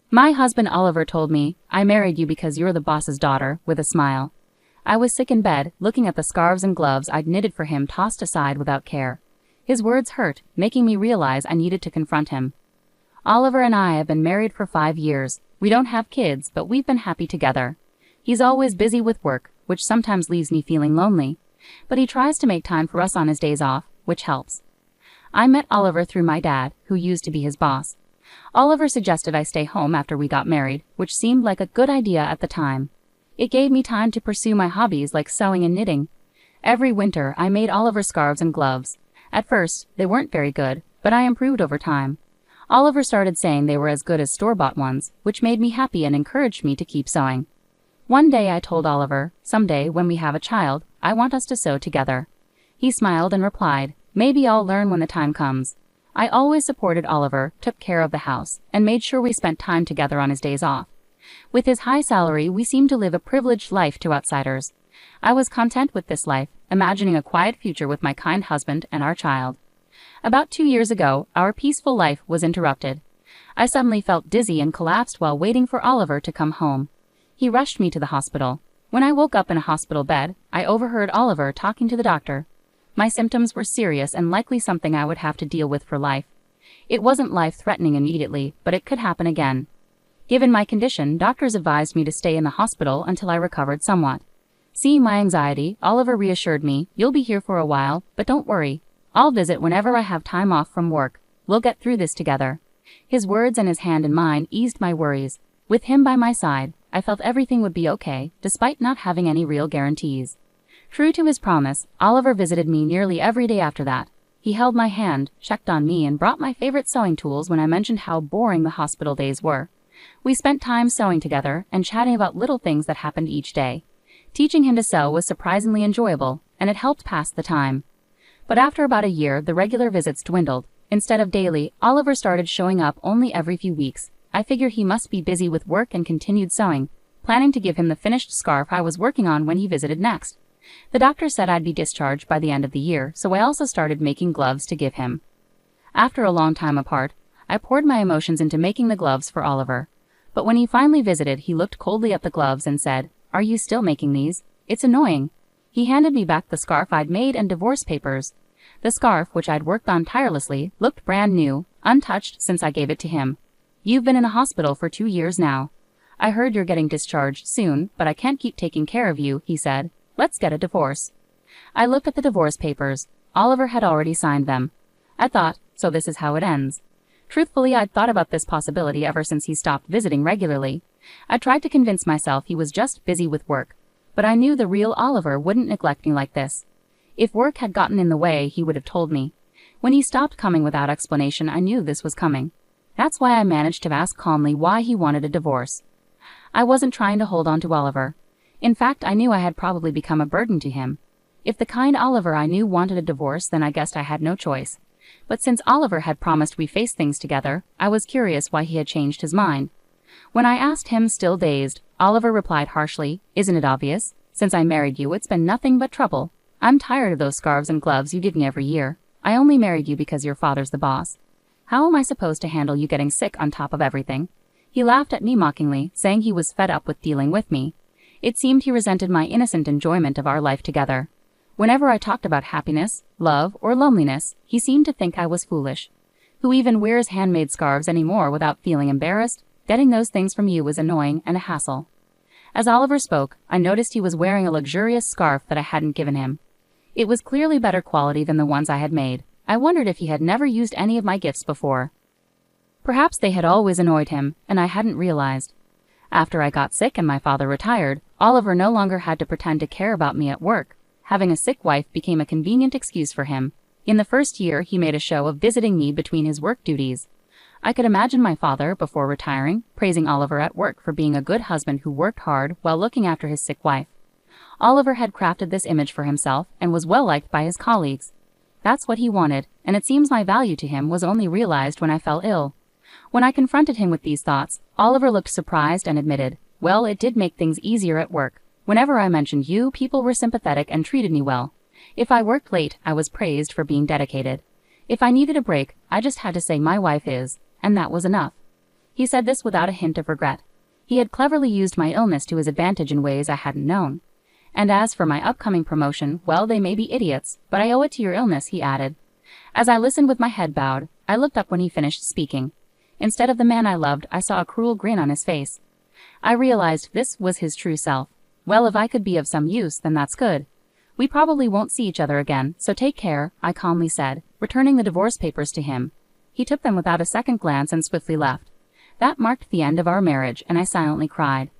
My husband Oliver told me, "I married you because you're the boss's daughter," with a smile. I was sick in bed, looking at the scarves and gloves I'd knitted for him tossed aside without care. His words hurt, making me realize I needed to confront him. Oliver and I have been married for 5 years. We don't have kids, but we've been happy together. He's always busy with work, which sometimes leaves me feeling lonely. But he tries to make time for us on his days off, which helps. I met Oliver through my dad, who used to be his boss. Oliver suggested I stay home after we got married, which seemed like a good idea at the time. It gave me time to pursue my hobbies like sewing and knitting. Every winter, I made Oliver scarves and gloves. At first, they weren't very good, but I improved over time. Oliver started saying they were as good as store-bought ones, which made me happy and encouraged me to keep sewing. One day I told Oliver, "Someday, when we have a child, I want us to sew together." He smiled and replied, "Maybe I'll learn when the time comes." I always supported Oliver, took care of the house, and made sure we spent time together on his days off. With his high salary, we seemed to live a privileged life to outsiders. I was content with this life, imagining a quiet future with my kind husband and our child. About 2 years ago, our peaceful life was interrupted. I suddenly felt dizzy and collapsed while waiting for Oliver to come home. He rushed me to the hospital. When I woke up in a hospital bed, I overheard Oliver talking to the doctor. My symptoms were serious and likely something I would have to deal with for life. It wasn't life-threatening immediately, but it could happen again. Given my condition, doctors advised me to stay in the hospital until I recovered somewhat. Seeing my anxiety, Oliver reassured me, "You'll be here for a while, but don't worry. I'll visit whenever I have time off from work. We'll get through this together." His words and his hand in mine eased my worries. With him by my side, I felt everything would be okay, despite not having any real guarantees. True to his promise, Oliver visited me nearly every day after that. He held my hand, checked on me, and brought my favorite sewing tools when I mentioned how boring the hospital days were. We spent time sewing together and chatting about little things that happened each day. Teaching him to sew was surprisingly enjoyable, and it helped pass the time. But after about a year, the regular visits dwindled. Instead of daily, Oliver started showing up only every few weeks. I figured he must be busy with work and continued sewing, planning to give him the finished scarf I was working on when he visited next. The doctor said I'd be discharged by the end of the year, so I also started making gloves to give him. After a long time apart, I poured my emotions into making the gloves for Oliver. But when he finally visited, he looked coldly at the gloves and said, "Are you still making these? It's annoying." He handed me back the scarf I'd made and divorce papers. The scarf, which I'd worked on tirelessly, looked brand new, untouched since I gave it to him. "You've been in a hospital for 2 years now. I heard you're getting discharged soon, but I can't keep taking care of you," he said. "Let's get a divorce." I looked at the divorce papers. Oliver had already signed them. I thought, so this is how it ends. Truthfully, I'd thought about this possibility ever since he stopped visiting regularly. I tried to convince myself he was just busy with work, but I knew the real Oliver wouldn't neglect me like this. If work had gotten in the way, he would have told me. When he stopped coming without explanation, I knew this was coming. That's why I managed to ask calmly why he wanted a divorce. I wasn't trying to hold on to Oliver. In fact, I knew I had probably become a burden to him. If the kind Oliver I knew wanted a divorce, then I guessed I had no choice. But since Oliver had promised we face things together, I was curious why he had changed his mind. When I asked him, still dazed, Oliver replied harshly, "Isn't it obvious? Since I married you, it's been nothing but trouble. I'm tired of those scarves and gloves you give me every year. I only married you because your father's the boss. How am I supposed to handle you getting sick on top of everything?" He laughed at me mockingly, saying he was fed up with dealing with me. It seemed he resented my innocent enjoyment of our life together. Whenever I talked about happiness, love, or loneliness, he seemed to think I was foolish. Who even wears handmade scarves anymore without feeling embarrassed? Getting those things from you was annoying and a hassle. As Oliver spoke, I noticed he was wearing a luxurious scarf that I hadn't given him. It was clearly better quality than the ones I had made. I wondered if he had never used any of my gifts before. Perhaps they had always annoyed him, and I hadn't realized. After I got sick and my father retired, Oliver no longer had to pretend to care about me at work. Having a sick wife became a convenient excuse for him. In the first year, he made a show of visiting me between his work duties. I could imagine my father, before retiring, praising Oliver at work for being a good husband who worked hard while looking after his sick wife. Oliver had crafted this image for himself and was well liked by his colleagues. That's what he wanted, and it seems my value to him was only realized when I fell ill. When I confronted him with these thoughts, Oliver looked surprised and admitted, "Well, it did make things easier at work. Whenever I mentioned you, people were sympathetic and treated me well. If I worked late, I was praised for being dedicated. If I needed a break, I just had to say my wife is, and that was enough." He said this without a hint of regret. He had cleverly used my illness to his advantage in ways I hadn't known. And as for my upcoming promotion, well, they may be idiots, but I owe it to your illness, he added. As I listened with my head bowed, I looked up when he finished speaking. Instead of the man I loved, I saw a cruel grin on his face. I realized this was his true self. Well, if I could be of some use, then that's good. We probably won't see each other again, so take care, I calmly said, returning the divorce papers to him. He took them without a second glance and swiftly left. That marked the end of our marriage, and I silently cried.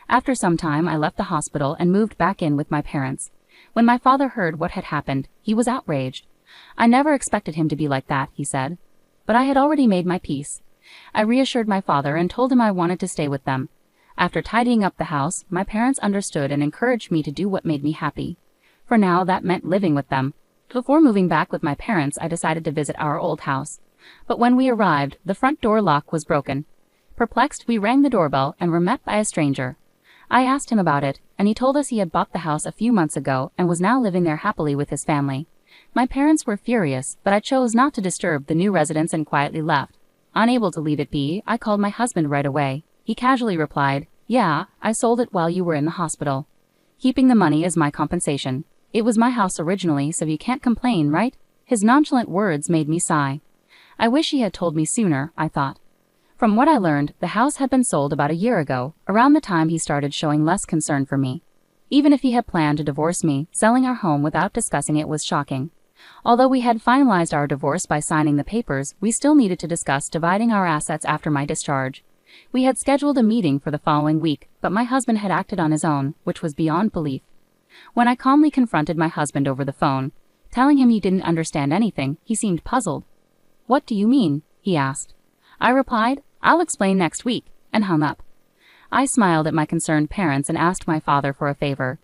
After some time, I left the hospital and moved back in with my parents. When my father heard what had happened, he was outraged. I never expected him to be like that, he said. But I had already made my peace. I reassured my father and told him I wanted to stay with them. After tidying up the house, my parents understood and encouraged me to do what made me happy. For now, that meant living with them. Before moving back with my parents, I decided to visit our old house. But when we arrived, the front door lock was broken. Perplexed, we rang the doorbell and were met by a stranger. I asked him about it, and he told us he had bought the house a few months ago and was now living there happily with his family. My parents were furious, but I chose not to disturb the new residents and quietly left. Unable to leave it be, I called my husband right away. He casually replied, "Yeah, I sold it while you were in the hospital. Keeping the money is my compensation. It was my house originally, so you can't complain, right?" His nonchalant words made me sigh. I wish he had told me sooner, I thought. From what I learned, the house had been sold about a year ago, around the time he started showing less concern for me. Even if he had planned to divorce me, selling our home without discussing it was shocking. Although we had finalized our divorce by signing the papers, we still needed to discuss dividing our assets after my discharge. We had scheduled a meeting for the following week, but my husband had acted on his own, which was beyond belief. When I calmly confronted my husband over the phone, telling him he didn't understand anything, he seemed puzzled. "What do you mean?" he asked. I replied, "I'll explain next week," and hung up. I smiled at my concerned parents and asked my father for a favor.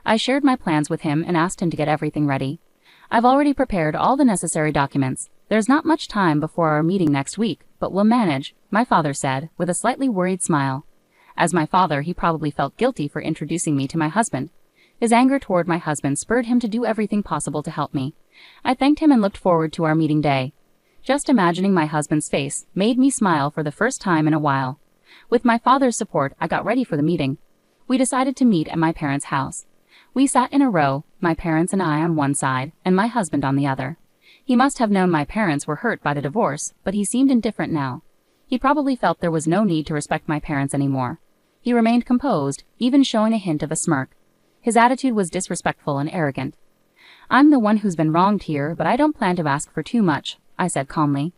I shared my plans with him and asked him to get everything ready. "I've already prepared all the necessary documents. There's not much time before our meeting next week, but we'll manage," my father said, with a slightly worried smile. As my father, he probably felt guilty for introducing me to my husband. His anger toward my husband spurred him to do everything possible to help me. I thanked him and looked forward to our meeting day. Just imagining my husband's face made me smile for the first time in a while. With my father's support, I got ready for the meeting. We decided to meet at my parents' house. We sat in a row, my parents and I on one side, and my husband on the other. He must have known my parents were hurt by the divorce, but he seemed indifferent now. He probably felt there was no need to respect my parents anymore. He remained composed, even showing a hint of a smirk. His attitude was disrespectful and arrogant. "I'm the one who's been wronged here, but I don't plan to ask for too much," I said calmly.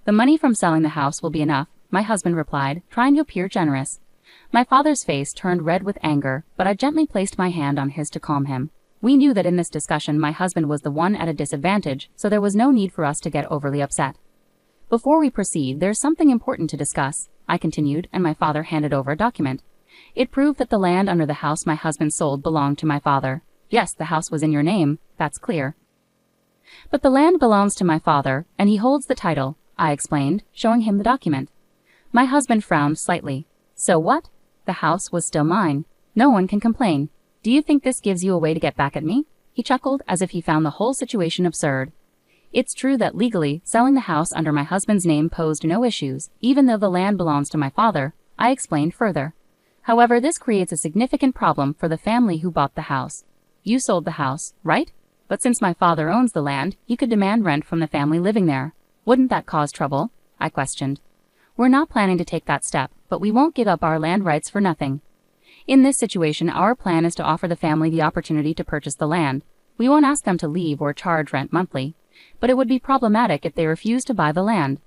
"The money from selling the house will be enough," my husband replied, trying to appear generous. My father's face turned red with anger, but I gently placed my hand on his to calm him. We knew that in this discussion my husband was the one at a disadvantage, so there was no need for us to get overly upset. "Before we proceed, there's something important to discuss," I continued, and my father handed over a document. It proved that the land under the house my husband sold belonged to my father. Yes, the house was in your name, that's clear. "But the land belongs to my father, and he holds the title," I explained, showing him the document. My husband frowned slightly. "So what? The house was still mine. No one can complain. Do you think this gives you a way to get back at me?" He chuckled as if he found the whole situation absurd. "It's true that legally, selling the house under my husband's name posed no issues, even though the land belongs to my father," I explained further. "However, this creates a significant problem for the family who bought the house. You sold the house, right? But since my father owns the land, he could demand rent from the family living there. Wouldn't that cause trouble?" I questioned. "We're not planning to take that step, but we won't give up our land rights for nothing. In this situation, our plan is to offer the family the opportunity to purchase the land. We won't ask them to leave or charge rent monthly, but it would be problematic if they refuse to buy the land.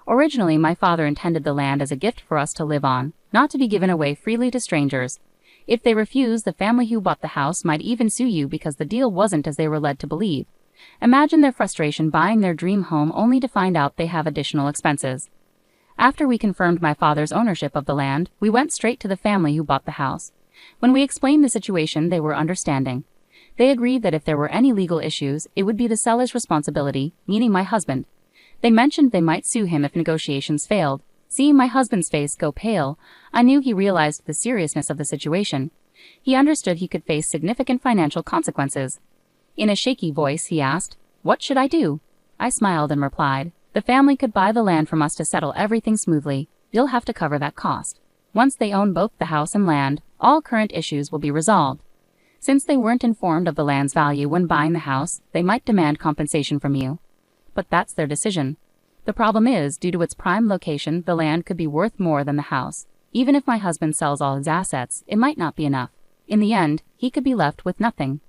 Originally, my father intended the land as a gift for us to live on, not to be given away freely to strangers. If they refuse, the family who bought the house might even sue you because the deal wasn't as they were led to believe. Imagine their frustration buying their dream home only to find out they have additional expenses." After we confirmed my father's ownership of the land, we went straight to the family who bought the house. When we explained the situation, they were understanding. They agreed that if there were any legal issues, it would be the seller's responsibility, meaning my husband. They mentioned they might sue him if negotiations failed. Seeing my husband's face go pale, I knew he realized the seriousness of the situation. He understood he could face significant financial consequences. In a shaky voice, he asked, "What should I do?" I smiled and replied, "The family could buy the land from us to settle everything smoothly. you'll have to cover that cost. Once they own both the house and land, all current issues will be resolved. Since they weren't informed of the land's value when buying the house, they might demand compensation from you. But that's their decision. The problem is, due to its prime location, the land could be worth more than the house. Even if my husband sells all his assets, it might not be enough. In the end, he could be left with nothing.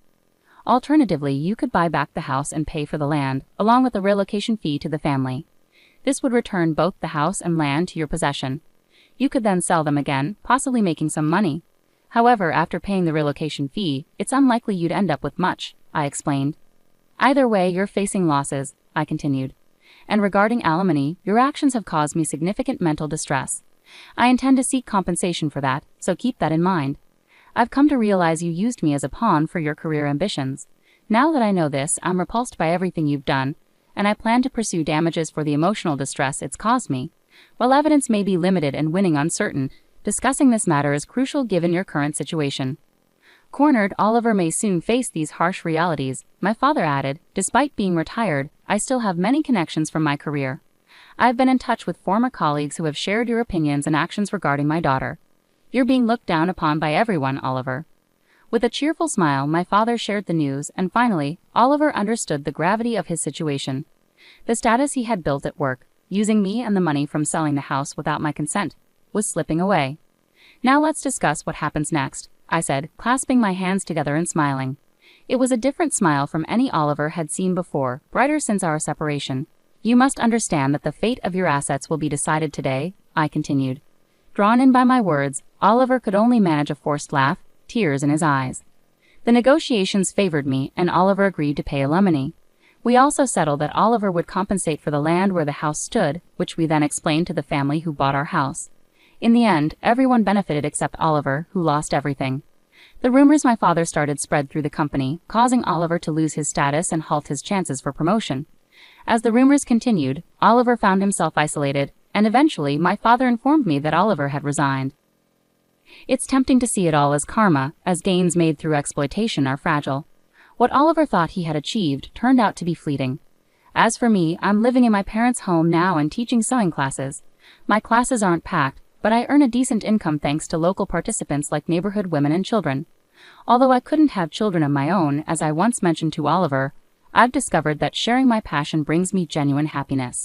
Alternatively, you could buy back the house and pay for the land, along with a relocation fee to the family. This would return both the house and land to your possession. You could then sell them again, possibly making some money. However, after paying the relocation fee, it's unlikely you'd end up with much, I explained. Either way, you're facing losses, I continued. And regarding alimony, your actions have caused me significant mental distress. I intend to seek compensation for that, so keep that in mind. I've come to realize you used me as a pawn for your career ambitions. Now that I know this, I'm repulsed by everything you've done, and I plan to pursue damages for the emotional distress it's caused me. While evidence may be limited and winning uncertain, discussing this matter is crucial given your current situation. Cornered, Oliver may soon face these harsh realities, my father added. Despite being retired, I still have many connections from my career. I've been in touch with former colleagues who have shared your opinions and actions regarding my daughter. You're being looked down upon by everyone, Oliver. With a cheerful smile, my father shared the news, and finally, Oliver understood the gravity of his situation. The status he had built at work, using me and the money from selling the house without my consent, was slipping away. Now let's discuss what happens next, I said, clasping my hands together and smiling. It was a different smile from any Oliver had seen before, brighter since our separation. You must understand that the fate of your assets will be decided today, I continued. Drawn in by my words, Oliver could only manage a forced laugh, tears in his eyes. The negotiations favored me, and Oliver agreed to pay alimony. We also settled that Oliver would compensate for the land where the house stood, which we then explained to the family who bought our house. In the end, everyone benefited except Oliver, who lost everything. The rumors my father started spread through the company, causing Oliver to lose his status and halt his chances for promotion. As the rumors continued, Oliver found himself isolated, and eventually my father informed me that Oliver had resigned. It's tempting to see it all as karma, as gains made through exploitation are fragile. What Oliver thought he had achieved turned out to be fleeting. As for me, I'm living in my parents' home now and teaching sewing classes. My classes aren't packed, but I earn a decent income thanks to local participants like neighborhood women and children. Although I couldn't have children of my own, as I once mentioned to Oliver, I've discovered that sharing my passion brings me genuine happiness.